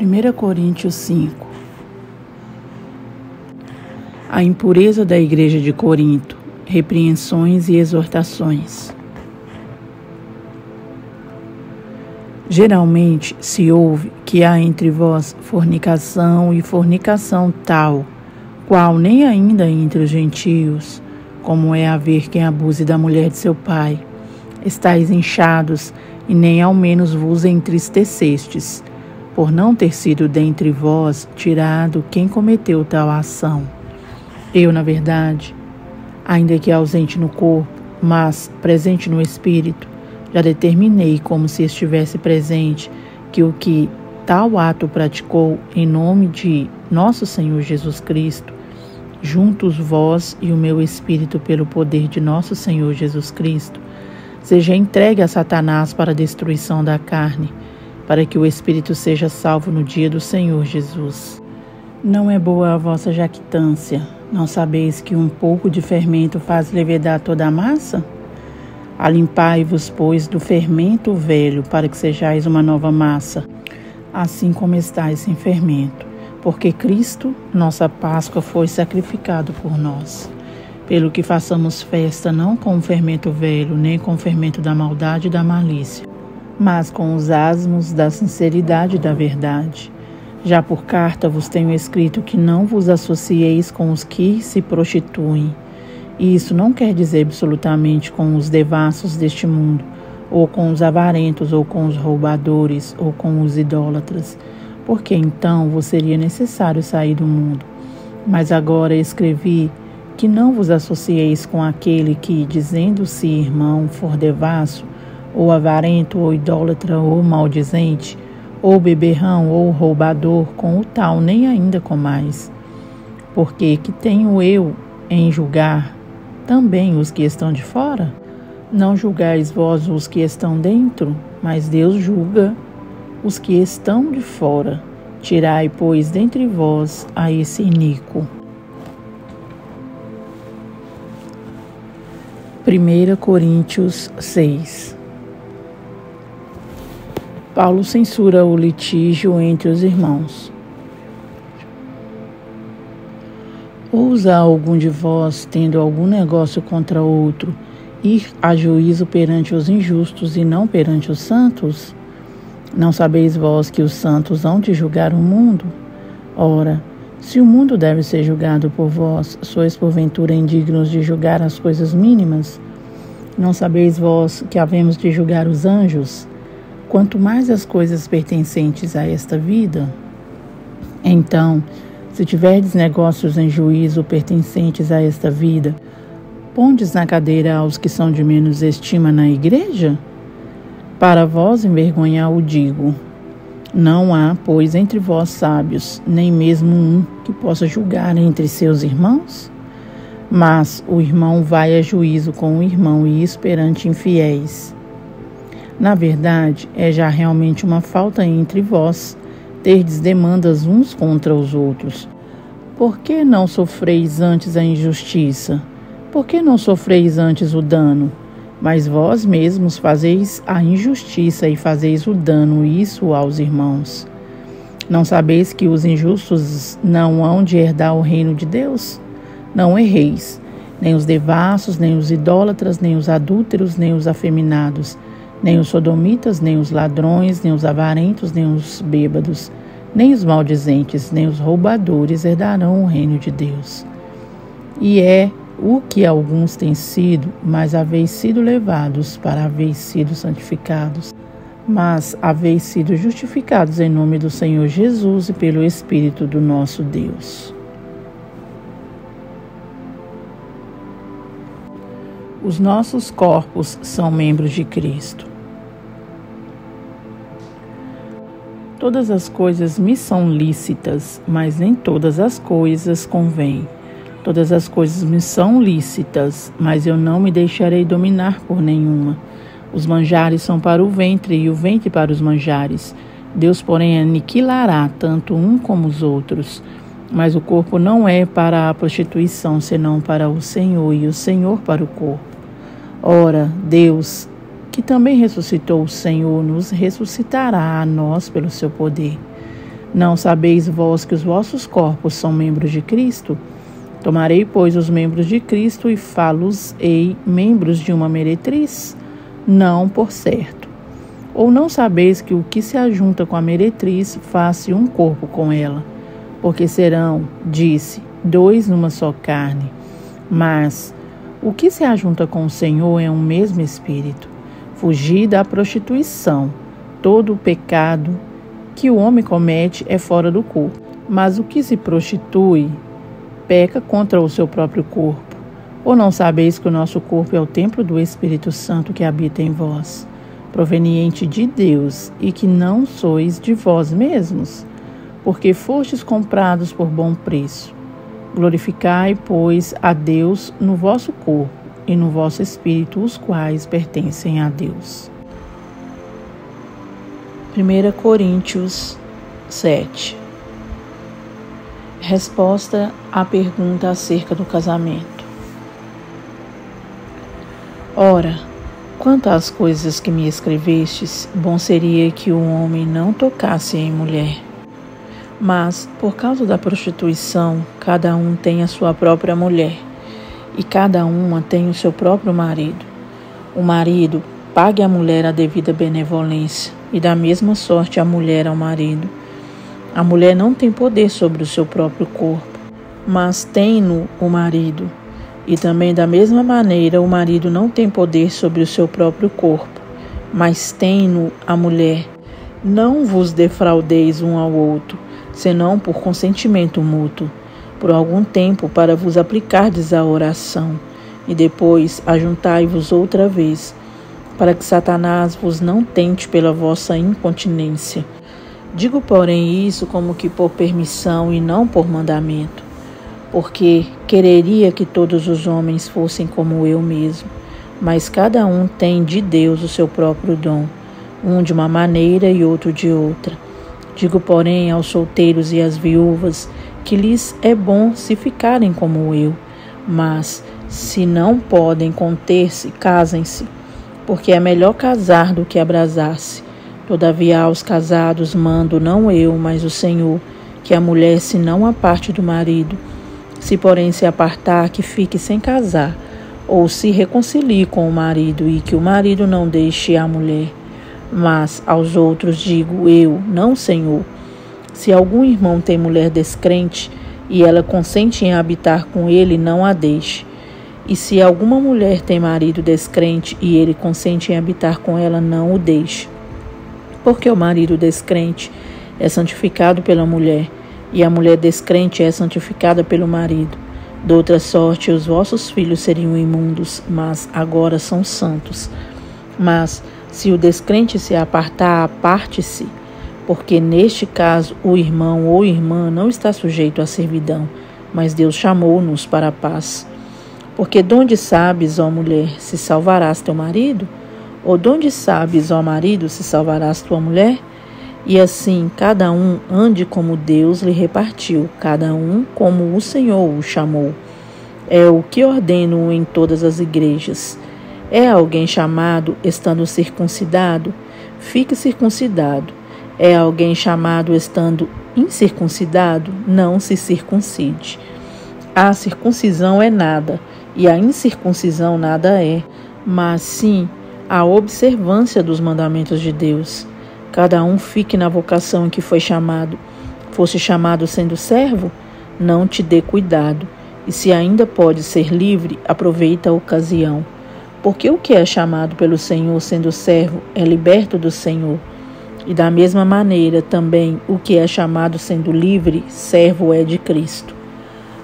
1 Coríntios 5. A impureza da igreja de Corinto, repreensões e exortações. Geralmente se ouve que há entre vós fornicação e fornicação tal, qual nem ainda entre os gentios, como é haver quem abuse da mulher de seu pai. Estais inchados, e nem ao menos vos entristecestes, por não ter sido dentre vós tirado quem cometeu tal ação. Eu, na verdade, ainda que ausente no corpo, mas presente no espírito, já determinei, como se estivesse presente, que o que tal ato praticou em nome de nosso Senhor Jesus Cristo, juntos vós e o meu espírito pelo poder de nosso Senhor Jesus Cristo, seja entregue a Satanás para a destruição da carne, para que o espírito seja salvo no dia do Senhor Jesus. Não é boa a vossa jactância? Não sabeis que um pouco de fermento faz levedar toda a massa? Alimpai-vos, pois, do fermento velho, para que sejais uma nova massa, assim como estáis sem fermento, porque Cristo, nossa Páscoa, foi sacrificado por nós. Pelo que façamos festa não com o fermento velho, nem com o fermento da maldade e da malícia, mas com os asmos da sinceridade e da verdade. Já por carta vos tenho escrito que não vos associeis com os que se prostituem. E isso não quer dizer absolutamente com os devassos deste mundo, ou com os avarentos, ou com os roubadores, ou com os idólatras, porque então vos seria necessário sair do mundo. Mas agora escrevi que não vos associeis com aquele que, dizendo-se irmão, for devasso, ou avarento, ou idólatra, ou maldizente, ou beberrão, ou roubador, com o tal nem ainda comais. Porque que tenho eu em julgar também os que estão de fora? Não julgais vós os que estão dentro, mas Deus julga os que estão de fora. Tirai, pois, dentre vós a esse iníquo. 1 Coríntios 6. Paulo censura o litígio entre os irmãos. Ousa algum de vós, tendo algum negócio contra outro, ir a juízo perante os injustos e não perante os santos? Não sabeis vós que os santos hão de julgar o mundo? Ora, se o mundo deve ser julgado por vós, sois porventura indignos de julgar as coisas mínimas? Não sabeis vós que havemos de julgar os anjos? Quanto mais as coisas pertencentes a esta vida? Então, se tiverdes negócios em juízo pertencentes a esta vida, pondes na cadeira aos que são de menos estima na igreja? Para vós envergonhar o digo. Não há, pois, entre vós sábios, nem mesmo um que possa julgar entre seus irmãos? Mas o irmão vai a juízo com o irmão, e isso perante infiéis. Na verdade, é já realmente uma falta entre vós, terdes demandas uns contra os outros. Por que não sofreis antes a injustiça? Por que não sofreis antes o dano? Mas vós mesmos fazeis a injustiça e fazeis o dano, isso aos irmãos. Não sabeis que os injustos não hão de herdar o reino de Deus? Não erreis, nem os devassos, nem os idólatras, nem os adúlteros, nem os afeminados, nem os sodomitas, nem os ladrões, nem os avarentos, nem os bêbados, nem os maldizentes, nem os roubadores herdarão o reino de Deus. E é o que alguns têm sido, mas haveis sido levados para haveis sido santificados, mas haveis sido justificados em nome do Senhor Jesus e pelo Espírito do nosso Deus. Os nossos corpos são membros de Cristo. Todas as coisas me são lícitas, mas nem todas as coisas convêm. Todas as coisas me são lícitas, mas eu não me deixarei dominar por nenhuma. Os manjares são para o ventre e o ventre para os manjares. Deus, porém, aniquilará tanto um como os outros. Mas o corpo não é para a prostituição, senão para o Senhor, e o Senhor para o corpo. Ora, Deus, que também ressuscitou o Senhor, nos ressuscitará a nós pelo seu poder. Não sabeis vós que os vossos corpos são membros de Cristo? Tomarei, pois, os membros de Cristo e fá-los-ei membros de uma meretriz? Não, por certo. Ou não sabeis que o que se ajunta com a meretriz faz-se um corpo com ela? Porque serão, disse, dois numa só carne. Mas o que se ajunta com o Senhor é um mesmo espírito. Fugi da prostituição. Todo o pecado que o homem comete é fora do corpo. Mas o que se prostitui peca contra o seu próprio corpo. Ou não sabeis que o nosso corpo é o templo do Espírito Santo que habita em vós, proveniente de Deus, e que não sois de vós mesmos, porque fostes comprados por bom preço. Glorificai, pois, a Deus no vosso corpo e no vosso espírito, os quais pertencem a Deus. 1 Coríntios 7. Resposta à pergunta acerca do casamento. Ora, quanto às coisas que me escrevestes, bom seria que o homem não tocasse em mulher. Mas, por causa da prostituição, cada um tem a sua própria mulher, e cada uma tem o seu próprio marido. O marido pague à mulher a devida benevolência, e da mesma sorte a mulher ao marido. A mulher não tem poder sobre o seu próprio corpo, mas tem-no o marido. E também da mesma maneira o marido não tem poder sobre o seu próprio corpo, mas tem-no a mulher. Não vos defraudeis um ao outro, senão por consentimento mútuo, por algum tempo para vos aplicardes à oração, e depois ajuntai-vos outra vez, para que Satanás vos não tente pela vossa incontinência. Digo, porém, isso como que por permissão e não por mandamento, porque quereria que todos os homens fossem como eu mesmo, mas cada um tem de Deus o seu próprio dom, um de uma maneira e outro de outra. Digo, porém, aos solteiros e às viúvas, que lhes é bom se ficarem como eu, mas, se não podem conter-se, casem-se, porque é melhor casar do que abrasar-se. Todavia aos casados mando não eu, mas o Senhor, que a mulher se não aparte do marido. Se porém se apartar, que fique sem casar, ou se reconcilie com o marido, e que o marido não deixe a mulher. Mas aos outros digo eu, não Senhor. Se algum irmão tem mulher descrente, e ela consente em habitar com ele, não a deixe. E se alguma mulher tem marido descrente, e ele consente em habitar com ela, não o deixe. Porque o marido descrente é santificado pela mulher, e a mulher descrente é santificada pelo marido. De outra sorte, os vossos filhos seriam imundos, mas agora são santos. Mas, se o descrente se apartar, aparte-se, porque neste caso o irmão ou irmã não está sujeito à servidão, mas Deus chamou-nos para a paz. Porque donde sabes, ó mulher, se salvarás teu marido? Ou donde sabes, ó marido, se salvarás tua mulher? E assim, cada um ande como Deus lhe repartiu, cada um como o Senhor o chamou. É o que ordeno em todas as igrejas. É alguém chamado, estando circuncidado? Fique circuncidado. É alguém chamado, estando incircuncidado? Não se circuncide. A circuncisão é nada, e a incircuncisão nada é, mas sim a observância dos mandamentos de Deus. Cada um fique na vocação em que foi chamado. Fosse chamado sendo servo? Não te dê cuidado. E se ainda pode ser livre, aproveita a ocasião. Porque o que é chamado pelo Senhor sendo servo é liberto do Senhor. E da mesma maneira também o que é chamado sendo livre, servo é de Cristo.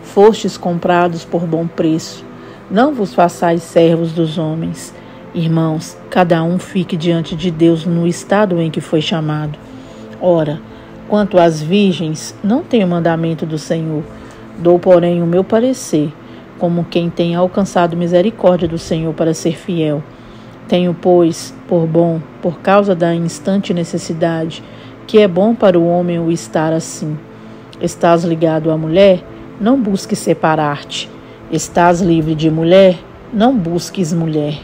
Fostes comprados por bom preço. Não vos façais servos dos homens. Irmãos, cada um fique diante de Deus no estado em que foi chamado. Ora, quanto às virgens, não tenho mandamento do Senhor. Dou, porém, o meu parecer, como quem tem alcançado misericórdia do Senhor para ser fiel. Tenho, pois, por bom, por causa da instante necessidade, que é bom para o homem o estar assim. Estás ligado à mulher? Não busques separar-te. Estás livre de mulher? Não busques mulher.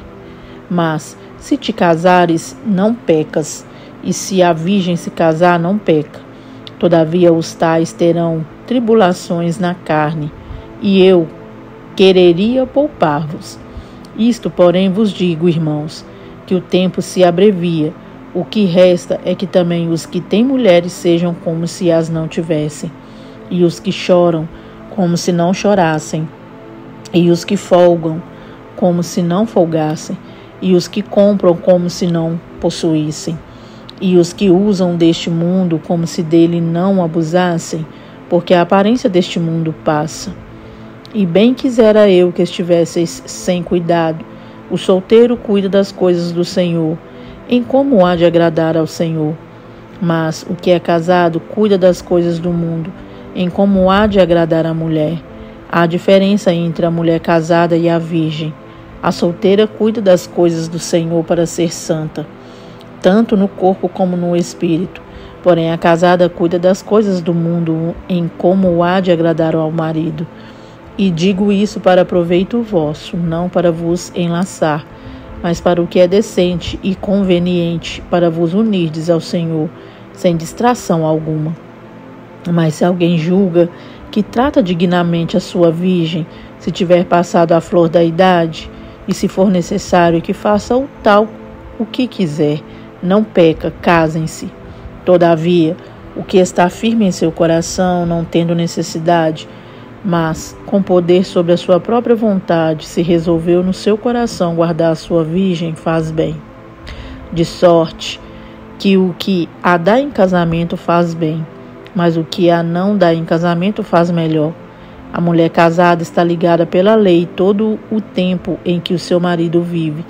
Mas, se te casares, não pecas, e se a virgem se casar, não peca. Todavia os tais terão tribulações na carne, e eu quereria poupar-vos. Isto, porém, vos digo, irmãos, que o tempo se abrevia. O que resta é que também os que têm mulheres sejam como se as não tivessem, e os que choram como se não chorassem, e os que folgam como se não folgassem, e os que compram como se não possuíssem, e os que usam deste mundo como se dele não abusassem, porque a aparência deste mundo passa. E bem quisera eu que estivesseis sem cuidado. O solteiro cuida das coisas do Senhor, em como há de agradar ao Senhor. Mas o que é casado cuida das coisas do mundo, em como há de agradar à mulher. Há diferença entre a mulher casada e a virgem. A solteira cuida das coisas do Senhor para ser santa, tanto no corpo como no espírito. Porém, a casada cuida das coisas do mundo, em como há de agradar ao marido. E digo isso para proveito vosso, não para vos enlaçar, mas para o que é decente e conveniente, para vos unirdes ao Senhor, sem distração alguma. Mas se alguém julga que trata dignamente a sua virgem, se tiver passado a flor da idade, e se for necessário que faça o tal o que quiser, não peca, casem-se. Todavia, o que está firme em seu coração, não tendo necessidade, mas com poder sobre a sua própria vontade, se resolveu no seu coração guardar a sua virgem, faz bem. De sorte que o que a dá em casamento faz bem, mas o que a não dá em casamento faz melhor. A mulher casada está ligada pela lei todo o tempo em que o seu marido vive.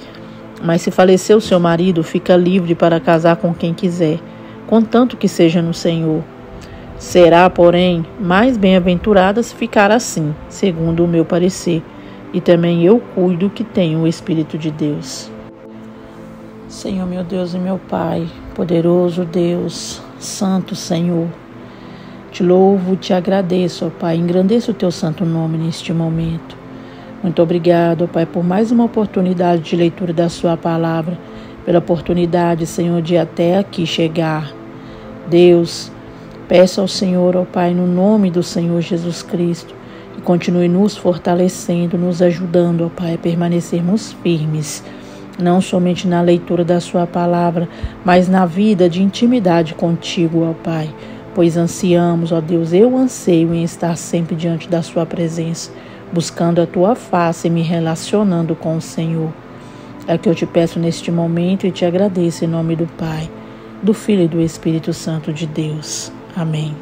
Mas se falecer o seu marido, fica livre para casar com quem quiser, contanto que seja no Senhor. Será, porém, mais bem-aventurada se ficar assim, segundo o meu parecer, e também eu cuido que tenho o Espírito de Deus. Senhor, meu Deus e meu Pai, poderoso Deus, santo Senhor, te louvo, te agradeço, ó Pai, engrandeço o teu santo nome neste momento. Muito obrigado, ó Pai, por mais uma oportunidade de leitura da sua palavra, pela oportunidade, Senhor, de até aqui chegar. Deus, peço ao Senhor, ó Pai, no nome do Senhor Jesus Cristo, que continue nos fortalecendo, nos ajudando, ó Pai, a permanecermos firmes, não somente na leitura da sua palavra, mas na vida de intimidade contigo, ó Pai, pois ansiamos, ó Deus, eu anseio em estar sempre diante da sua presença, buscando a tua face e me relacionando com o Senhor. É o que eu te peço neste momento e te agradeço em nome do Pai, do Filho e do Espírito Santo de Deus. Amém.